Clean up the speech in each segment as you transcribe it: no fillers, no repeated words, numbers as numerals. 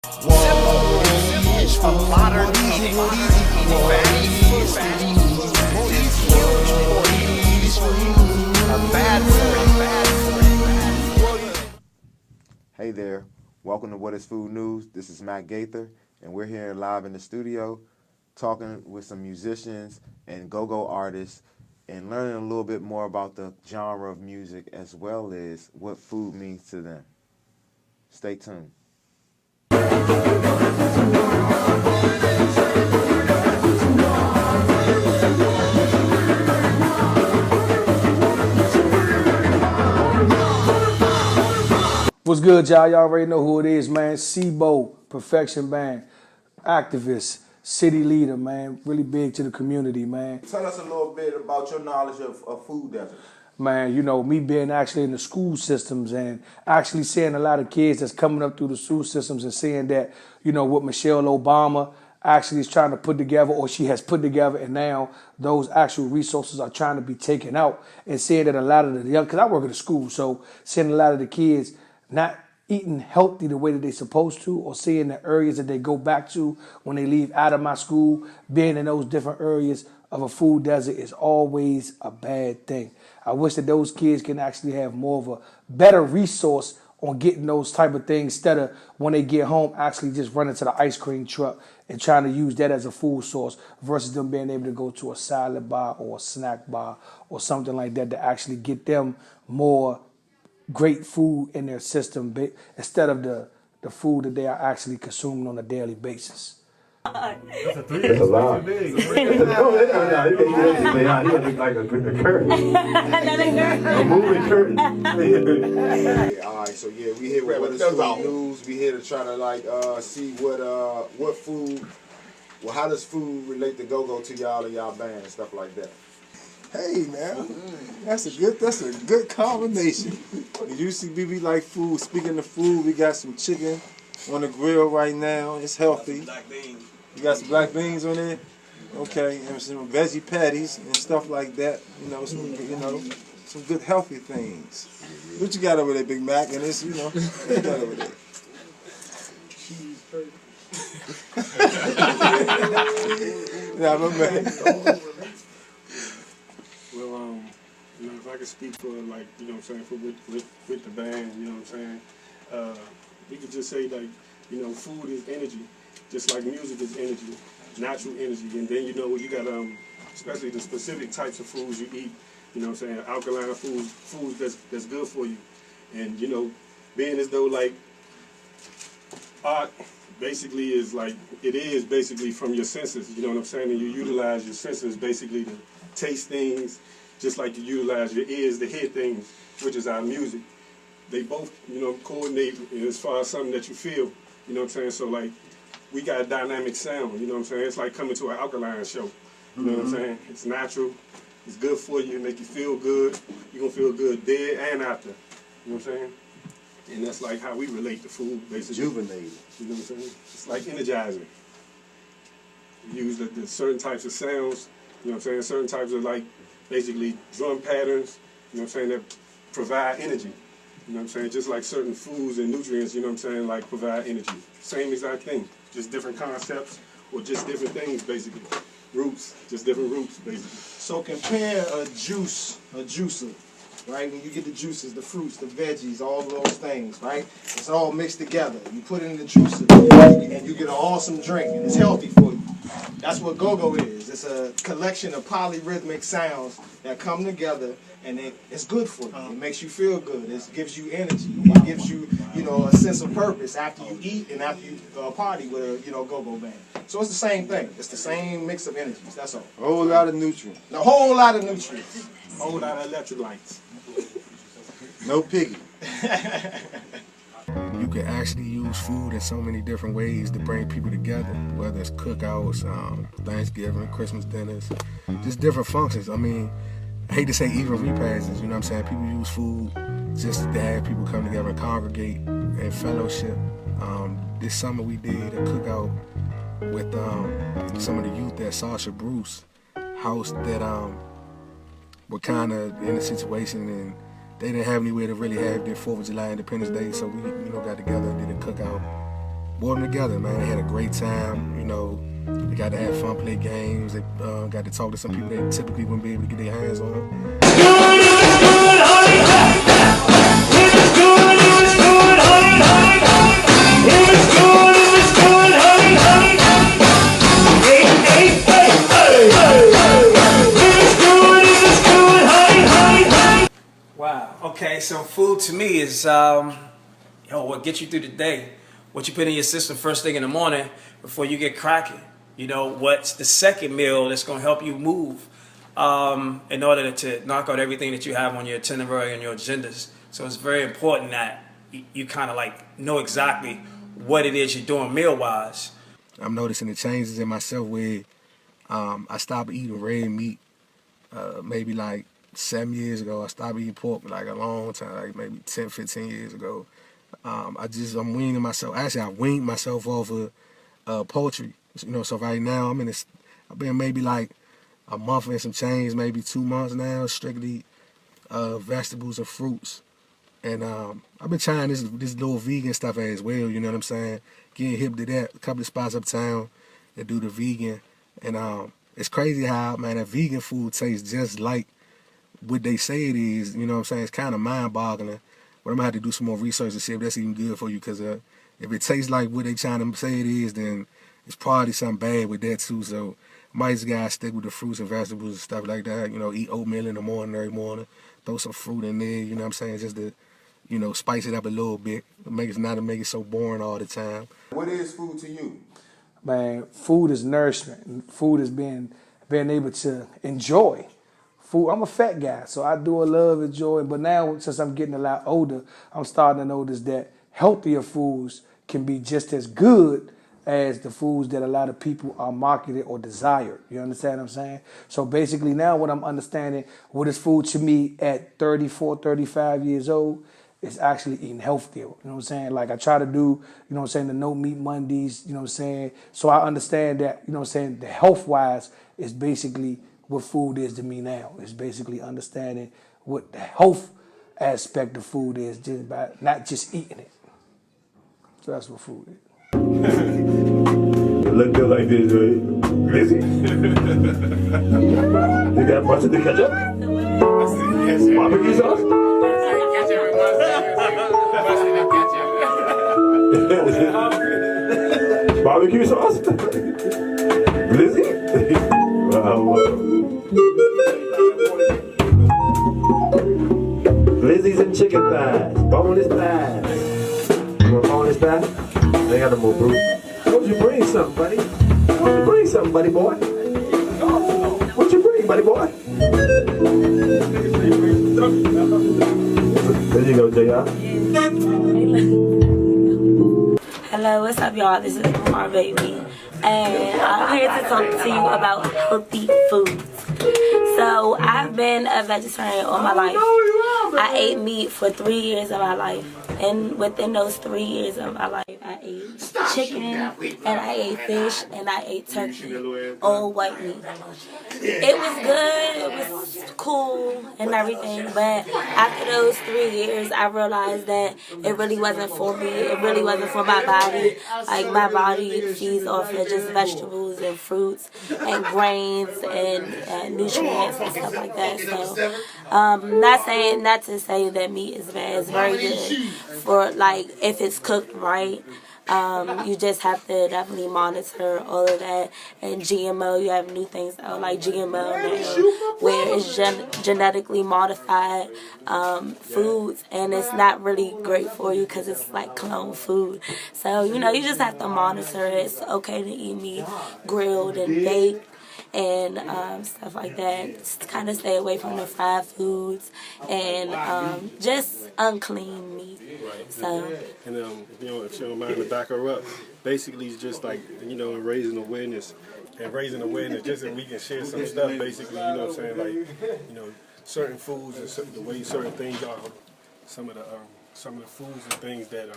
Symbols of modern eating. Hey there, welcome to What is Food News. This is Matt Gaither, and we're here live in the studio talking with some musicians and go-go artists and learning a little bit more about the genre of music as well as what food means to them. Stay tuned. What's good, y'all? Y'all already know who it is, man. Sibo, Perfection Band, activist, city leader, man. Really big to the community, man. Tell us a little bit about your knowledge of food deserts. Man, you know, me being actually in the school systems and actually seeing a lot of kids that's coming up through the school systems and seeing that, you know, what Michelle Obama actually is trying to put together, or she has put together, and now those actual resources are trying to be taken out, and seeing that a lot of the young, because I work at a school, so seeing a lot of the kids not eating healthy the way that they're supposed to, or seeing the areas that they go back to when they leave out of my school, being in those different areas of a food desert is always a bad thing. I wish that those kids can actually have more of a better resource on getting those type of things instead of when they get home actually just running to the ice cream truck and trying to use that as a food source versus them being able to go to a salad bar or a snack bar or something like that to actually get them more great food in their system instead of the food that they are actually consuming on a daily basis. That's a lot. Big. Like a curtain. A moving curtain. All right, so yeah, we here with What is Food News. We here to try to see what food, well, how does food relate to go-go to y'all and y'all band and stuff like that. Hey man, that's a good combination. You see, we like food. Speaking of food, we got some chicken on the grill right now. It's healthy. You got some black beans on there. Okay, and some veggie patties and stuff like that. Some good healthy things. What you got over there, Big Mac? And this, what you got over there? Cheese curd. Nah, my man. Well, if I could speak for for with the band, we could just say food is energy, just like music is energy, natural energy, and then you got especially the specific types of foods you eat, alkaline foods that's good for you, and being as though like art basically is like it is basically from your senses, and you utilize your senses basically to taste things, just like you utilize your ears to hear things, which is our music. They both, coordinate as far as something that you feel, So like, we got a dynamic sound, It's like coming to an alkaline show, It's natural, it's good for you, make you feel good. You're gonna feel good dead and after, And that's like how we relate to food, basically. Rejuvenated. It's like energizing. We use the certain types of sounds, certain types of like basically drum patterns, that provide energy. Just like certain foods and nutrients, like provide energy. Same exact thing, just different concepts or just different things basically. Roots, just different roots basically. So compare a juicer, right? When you get the juices, the fruits, the veggies, all those things, right? It's all mixed together. You put it in the juicer and you get an awesome drink, and it's healthy for you. That's what go-go is. It's a collection of polyrhythmic sounds that come together, and it's good for you. It makes you feel good. It gives you energy. It gives you, a sense of purpose after you eat and after you party with a, go-go band. So it's the same thing. It's the same mix of energies. That's all. A whole lot of nutrients. A whole lot of nutrients. A whole lot of electrolytes. No piggy. You can actually use food in so many different ways to bring people together, whether it's cookouts, Thanksgiving, Christmas dinners, just different functions. I mean, I hate to say even repasts, People use food just to have people come together and congregate and fellowship. This summer we did a cookout with some of the youth at Sasha Bruce house that were kind of in a situation and they didn't have anywhere to really have their 4th of July Independence Day, so we got together and did a cookout boiled them together, man. They had a great time, you know. They got to have fun, play games. They got to talk to some people they typically wouldn't be able to get their hands on. Wow. Okay, so food to me is what gets you through the day, what you put in your system first thing in the morning before you get cracking. You know, what's the second meal that's going to help you move in order to knock out everything that you have on your itinerary and your agendas. So it's very important that you kind of like know exactly what it is you're doing meal-wise. I'm noticing the changes in myself where I stopped eating red meat maybe like 7 years ago. I stopped eating pork like a long time, like maybe 10, 15 years ago. I'm weaning myself. Actually, I weaned myself off of poultry. You know, so right now I've been maybe like a month and some change, maybe 2 months now, strictly vegetables and fruits. And I've been trying this little vegan stuff as well, you know what I'm saying? Getting hip to that. A couple of spots uptown that do the vegan. And it's crazy how, man, that vegan food tastes just like what they say it is, you know what I'm saying? It's kind of mind-boggling. But I'm going to have to do some more research to see if that's even good for you, because if it tastes like what they trying to say it is, then it's probably something bad with that too. So I might just gotta stick with the fruits and vegetables and stuff like that. You know, eat oatmeal in the morning every morning. Throw some fruit in there, you know what I'm saying? Just to, you know, spice it up a little bit. Not to make it so boring all the time. What is food to you? Man, food is nourishment. Food is being able to enjoy. Food. I'm a fat guy, so I do love enjoying. But now, since I'm getting a lot older, I'm starting to notice that healthier foods can be just as good as the foods that a lot of people are marketed or desired. You understand what I'm saying? So basically now what I'm understanding, what is food to me at 34, 35 years old, is actually eating healthier. You know what I'm saying? Like I try to do, you know what I'm saying, the no meat Mondays, you know what I'm saying? So I understand that, you know what I'm saying, the health-wise is basically what food is to me now. It's basically understanding what the health aspect of food is, just by not just eating it. So that's what food is. It look good like this, right? Busy? You got mustard to ketchup? Barbecue sauce? Barbecue sauce? Blizzy? Blizzies and chicken thighs, boneless thighs. You want boneless thighs? They got no more brew. What'd you bring something, buddy? What'd you bring something, buddy boy? What'd you bring, buddy boy? There you go, JR. Hello, what's up, y'all? This is Mar Baby, and I'm here to talk to you about healthy foods. So, I've been a vegetarian all my life. I ate meat for 3 years of my life, and within those 3 years of my life, I ate chicken, and I ate fish, and I ate turkey, all white meat. It was good, it was cool and everything, but after those 3 years, I realized that it really wasn't for me. It really wasn't for my body. Like, my body feeds off of just vegetables and fruits and grains and nutrients and stuff like that. So, not to say that meat is bad. It's very good for, like, if it's cooked right. You just have to definitely monitor all of that. And GMO, you have new things like GMO now, where it's genetically modified foods, and it's not really great for you because it's like clone food. So, you know, you just have to monitor it. It's okay to eat meat grilled and baked and stuff like that. Just kind of stay away from the fried foods and just unclean meat. So, and you know, if you don't mind to back her up, basically it's just like, you know, raising awareness, just so we can share some stuff. Basically, you know what I'm saying, like, you know, certain foods and the way certain things are, some of the foods and things that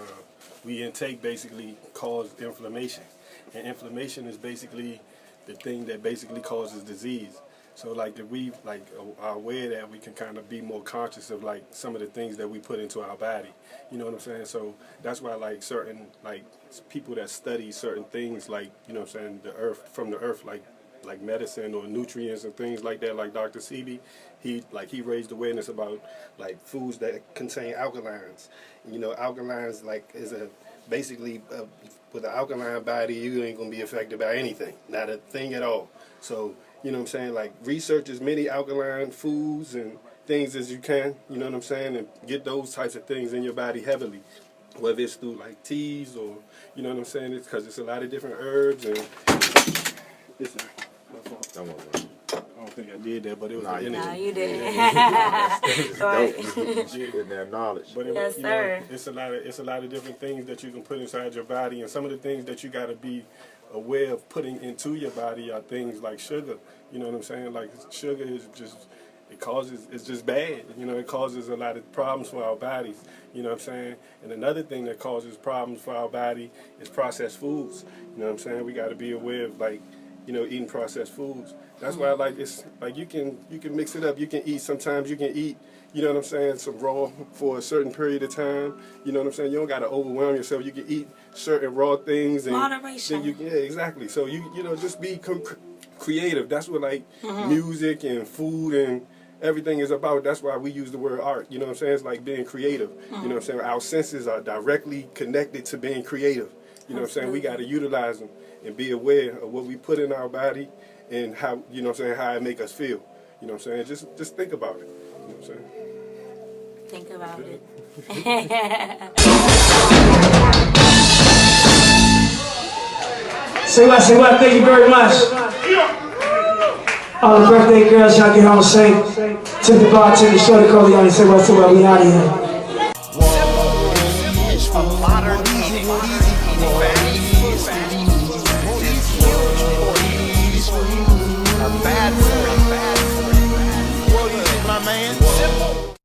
we intake basically cause inflammation, and inflammation is basically the thing that basically causes disease. So like if we like are aware that, we can kind of be more conscious of like some of the things that we put into our body. You know what I'm saying? So that's why like certain like people that study certain things, like, you know what I'm saying, the earth, from the earth, like medicine or nutrients and things like that, like Dr. Sebi, he raised awareness about like foods that contain alkalines. You know, alkalines like is basically with an alkaline body, you ain't gonna be affected by anything, not a thing at all. So, you know what I'm saying, like research as many alkaline foods and things as you can, you know what I'm saying, and get those types of things in your body heavily, whether it's through like teas or, you know what I'm saying, it's because it's a lot of different herbs and it's my fault. I don't think I did that, but it was an energy. No, you did. Getting that knowledge. But it, Yes, you sir. know, it's a lot of different things that you can put inside your body, and some of the things that you got to be aware of putting into your body are things like sugar. You know what I'm saying? Like sugar is just, it's just bad. You know, it causes a lot of problems for our bodies. You know what I'm saying? And another thing that causes problems for our body is processed foods. You know what I'm saying? We got to be aware of, like, you know, eating processed foods. That's why, like, it's like you can mix it up. You can eat, sometimes you can eat, you know what I'm saying, some raw for a certain period of time. You know what I'm saying? You don't got to overwhelm yourself. You can eat certain raw things. And moderation. then you can, yeah, exactly. So, you know, just be creative. That's what, like, music and food and everything is about. That's why we use the word art. You know what I'm saying? It's like being creative. You know what I'm saying? Our senses are directly connected to being creative. You know what I'm saying? We got to utilize them and be aware of what we put in our body and how, you know what I'm saying, how it make us feel. You know what I'm saying? Just think about it. You know what I'm saying? Think about it. Say what, thank you very much. All the birthday girls, y'all get home safe. Tip the bartender, shorty, call y'all, say what, we out of here.